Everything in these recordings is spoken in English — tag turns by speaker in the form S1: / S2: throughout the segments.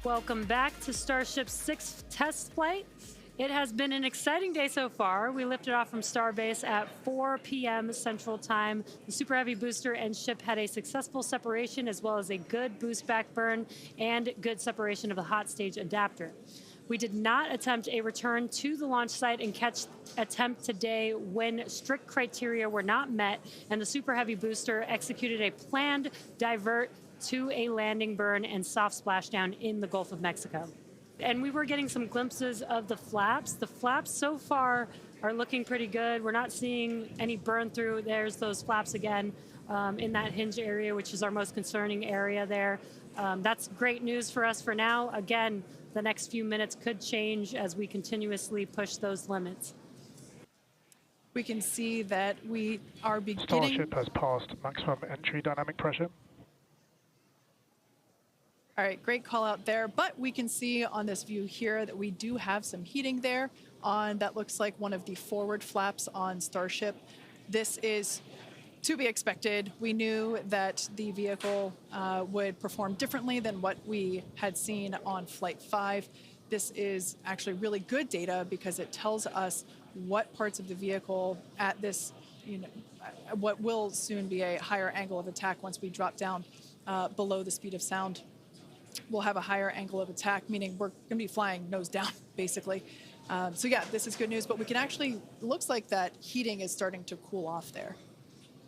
S1: Welcome back to Starship's 6th test flight. It has been an exciting day so far. We lifted off from Starbase at 4 p.m. Central Time. The Super Heavy booster and ship had a successful separation as well as a good boost back burn and good separation of the hot stage adapter. We did not attempt a return to the launch site and catch attempt today when strict criteria were not met and the Super Heavy booster executed a planned divert to a landing burn and soft splashdown in the Gulf of Mexico. And we were getting some glimpses of the flaps. The flaps so far are looking pretty good. We're not seeing any burn through. There's those flaps again in that hinge area, which is our most concerning area there. That's great news for us for now. Again, the next few minutes could change as we continuously push those limits.
S2: We can see that we are beginning...
S3: Starship has passed maximum entry dynamic pressure.
S2: All right, great call out there. But we can see on this view here that we do have some heating there on that looks like one of the forward flaps on Starship. This is to be expected. We knew that the vehicle would perform differently than what we had seen on Flight 5. This is actually really good data because it tells us what parts of the vehicle at this, what will soon be a higher angle of attack once we drop down below the speed of sound. We'll have a higher angle of attack, meaning we're going to be flying nose down, basically. So yeah, this is good news, but we can actually, looks like that heating is starting to cool off there.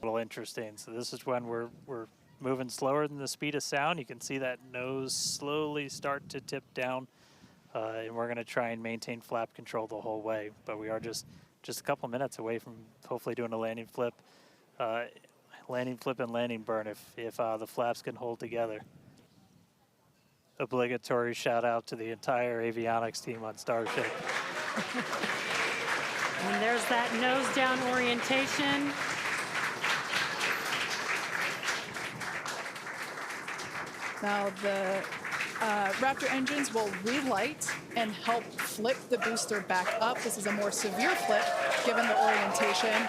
S4: A little interesting. So this is when we're moving slower than the speed of sound. You can see that nose slowly start to tip down, and we're going to try and maintain flap control the whole way. But we are just a couple minutes away from hopefully doing a landing flip and landing burn if the flaps can hold together. Obligatory shout out to the entire avionics team on Starship.
S1: And there's that nose down orientation.
S2: Now the Raptor engines will relight and help flip the booster back up. This is a more severe flip given the orientation.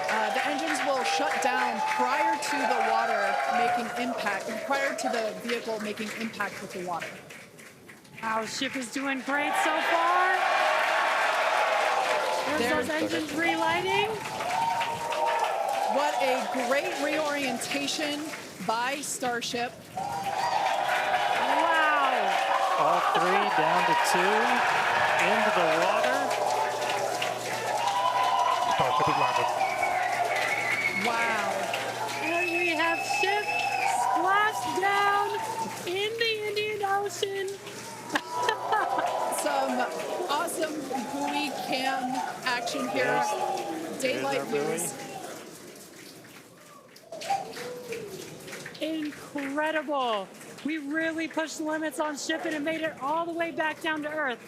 S2: The engines will shut down prior to the water making impact, prior to the vehicle making impact with the water.
S1: Our ship is doing great so far. There's those engines relighting.
S2: What a great reorientation by Starship.
S1: Wow.
S4: All three down to 2 into the water.
S3: Starship is landed.
S2: Wow.
S1: And we have ship splashed down in the Indian Ocean.
S2: Some awesome buoy cam action here. Daylight views.
S1: Incredible. We really pushed the limits on ship and it made it all the way back down to Earth.